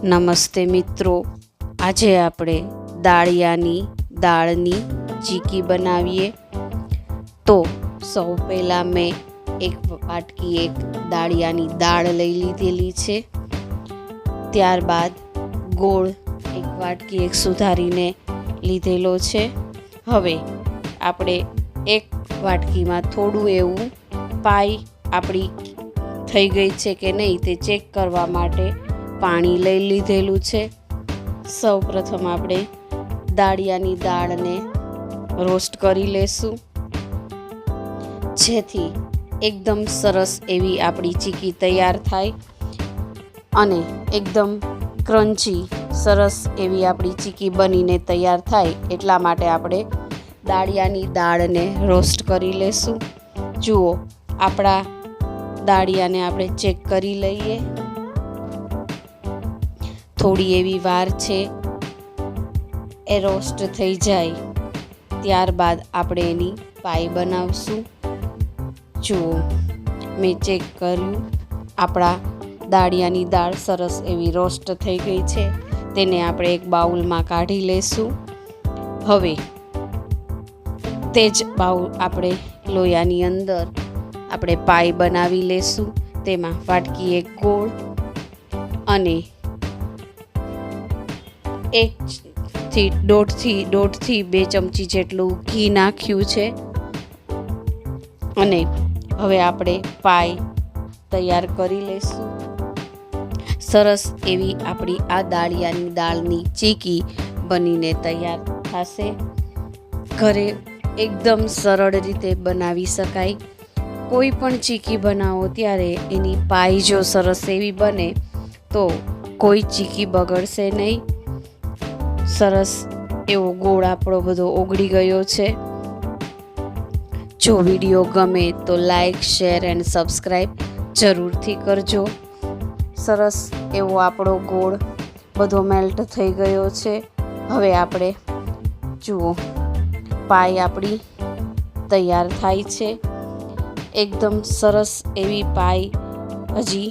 નમસ્તે મિત્રો, આજે આપણે દાળિયાની દાળની ચીકી બનાવીએ. તો સૌ પહેલાં મેં એક વાટકી દાળિયાની દાળ લઈ લીધેલી છે. ત્યારબાદ ગોળ એક વાટકી સુધારીને લીધેલો છે. હવે આપણે એક વાટકીમાં થોડું એવું પાઈ આપણી થઈ ગઈ છે કે નહીં તે ચેક કરવા માટે પાણી લઈ લીધેલું છે. સૌ પ્રથમ આપણે દાળિયાની દાળને રોસ્ટ કરી લેશું, જેથી એકદમ સરસ એવી આપણી ચીકી તૈયાર થાય અને એકદમ ક્રન્ચી સરસ એવી આપણી ચીકી બનીને તૈયાર થાય. એટલા માટે આપણે દાળિયાની દાળને રોસ્ટ કરી લેશું. જુઓ, આપણા દાળિયાને આપણે ચેક કરી લઈએ. થોડી એવી વાર છે એ રોસ્ટ થઈ જાય, ત્યારબાદ આપણે એની પાઈ બનાવશું. જુઓ, મેં ચેક કર્યું, આપણા દાળિયાની દાળ સરસ એવી રોસ્ટ થઈ ગઈ છે. તેને આપણે એક બાઉલમાં કાઢી લેશું. હવે તે જ બાઉલ આપણે લોયાની અંદર આપણે પાઈ બનાવી લેશું. તેમાં વાટકી એક ગોળ અને 1 થી 1.5 ચમચી જેટલું ઘી નાખ્યું છે. અને હવે આપણે પાઈ તૈયાર કરી લઈશું. સરસ એવી આપણી આ દાળિયાની દાળની ચીકી બનીને તૈયાર થશે. ઘરે એકદમ સરળ રીતે બનાવી શકાય. કોઈ પણ ચીકી બનાવો ત્યારે એની પાઈ જો સરસ એવી બને તો કોઈ ચીકી બગડશે નહીં. સરસ એવો ગોળ આપણો બધો ઓગળી ગયો છે. જો વિડીયો ગમે તો લાઈક, શેર એન્ડ સબસ્ક્રાઈબ જરૂરથી કરજો. સરસ એવો આપણો ગોળ બધો મેલ્ટ થઈ ગયો છે. હવે આપણે જુઓ, પાઈ આપણી તૈયાર થાય છે. એકદમ સરસ એવી પાઈ હજી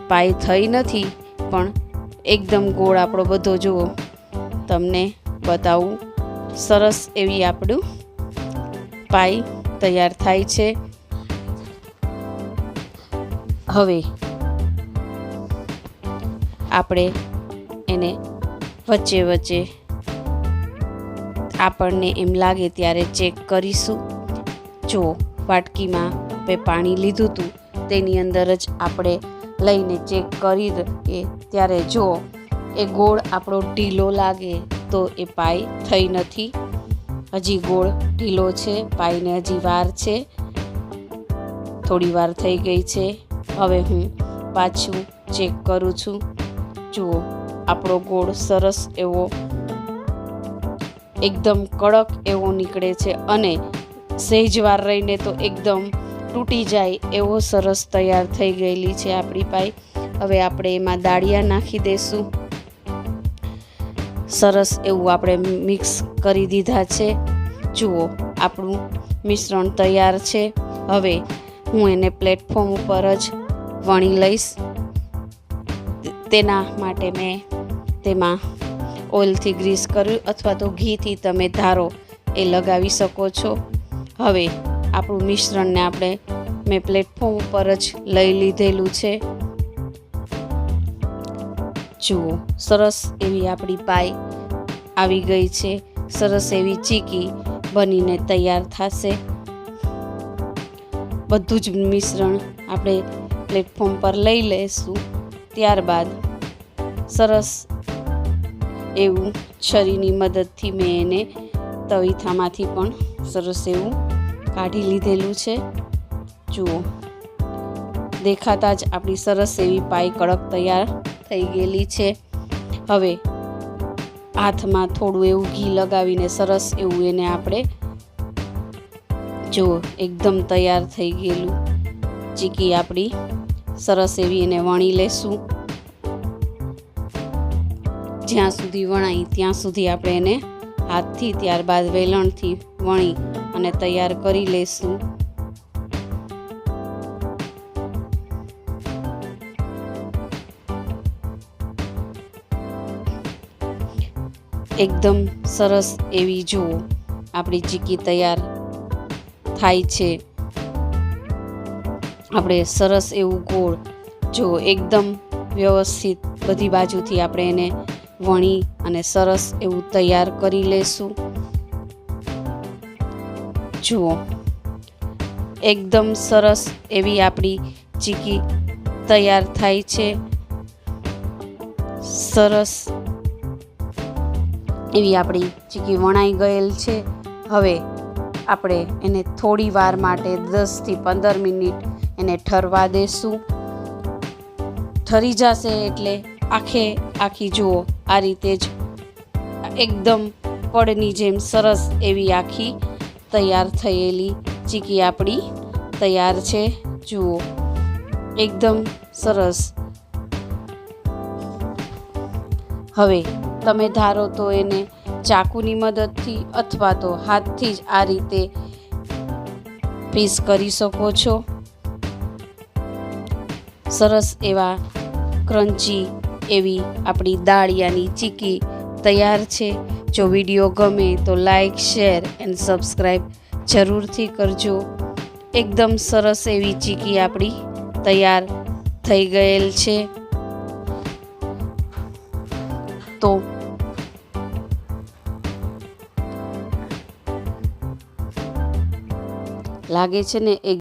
પાઈ થઈ નથી, પણ એકદમ ગોળ આપણો બધો જુઓ, તમને બતાવું. સરસ એવી આપણું પાઈ તૈયાર થાય છે. હવે આપણે એને વચ્ચે વચ્ચે આપણને એમ લાગે ત્યારે ચેક કરીશું. જો વાટકીમાં મેં પાણી લીધું હતું, તેની અંદર જ આપણે લઈને ચેક કરી દઈએ. ત્યારે જો એ ગોળ આપણો ઢીલો લાગે તો એ પાઈ થઈ નથી. હજી ગોળ ઢીલો છે, પાઈને હજી વાર છે, થોડી વાર થઈ ગઈ છે. હવે હું પાછું ચેક કરું છું. જુઓ, આપણો ગોળ સરસ એવો એકદમ કડક એવો નીકળે છે અને સહેજ વાર રહીને તો એકદમ તૂટી જાય એવો સરસ તૈયાર થઈ ગયેલી છે આપણી પાઈ. હવે આપણે એમાં દાળિયા નાખી દઈશું. સરસ એવું આપણે મિક્સ કરી દીધા છે. જુઓ, આપણું મિશ્રણ તૈયાર છે. હવે હું એને પ્લેટફોર્મ ઉપર જ વણી લઈશ. તેના માટે મેં તેમાં ઓઇલથી ગ્રીસ કર્યું, અથવા તો ઘીથી તમે ધારો એ લગાવી શકો છો. હવે આપણું મિશ્રણને મેં પ્લેટફોર્મ ઉપર જ લઈ લીધેલું છે. જુઓ, સરસ એવી આપણી પાઈ આવી ગઈ છે. સરસ એવી ચીકી બનીને તૈયાર થશે. બધું જ મિશ્રણ આપણે પ્લેટફોર્મ પર લઈ લઈશું. ત્યારબાદ સરસ એવું છરીની મદદથી મેં એને તવીથામાંથી પણ સરસ એવું કાઢી લીધેલું છે. જુઓ, દેખાતા જ આપણી સરસ એવી પાઈ કડક તૈયાર થઈ ગયેલી છે. હવે હાથમાં થોડું એવું ઘી લગાવીને સરસ એવું એને આપણે જુઓ, એકદમ તૈયાર થઈ ગયેલું ચીકી આપણી સરસ એવી એને વણી લેશું. જ્યાં સુધી વણાય ત્યાં સુધી આપણે એને હાથથી, ત્યારબાદ વેલણથી વણી અને તૈયાર કરી લેશું. એકદમ સરસ એવી જુઓ આપણી ચીકી તૈયાર થાય છે. આપણે સરસ એવું ગોળ જો એકદમ વ્યવસ્થિત બધી બાજુથી આપણે એને વણી અને સરસ એવું તૈયાર કરી લેશું. જુઓ એકદમ સરસ એવી આપણી ચીકી તૈયાર થાય છે. સરસ એવી આપણી ચીકી વણાઈ ગયેલ છે. હવે આપણે એને થોડી વાર માટે 10 થી 15 મિનિટ એને ઠરવા દેશું. ઠરી જશે એટલે આખી જુઓ આ રીતે જ એકદમ પડની જેમ સરસ એવી આખી તૈયાર થયેલી ચીકી આપણી તૈયાર છે. જુઓ એકદમ સરસ. હવે તમે ધારો તો એને ચાકુની મદદથી અથવા તો હાથથી જ આ રીતે પીસ કરી શકો છો. સરસ એવા ક્રન્ચી એવી આપણી દાળિયાની ચીકી તૈયાર છે. જો વિડીયો ગમે તો લાઈક, શેર એન્ડ સબસ્ક્રાઈબ જરૂરથી કરજો. એકદમ સરસ એવી ચીકી આપણી તૈયાર થઈ ગયેલ છે. તો લાગે છે ને એક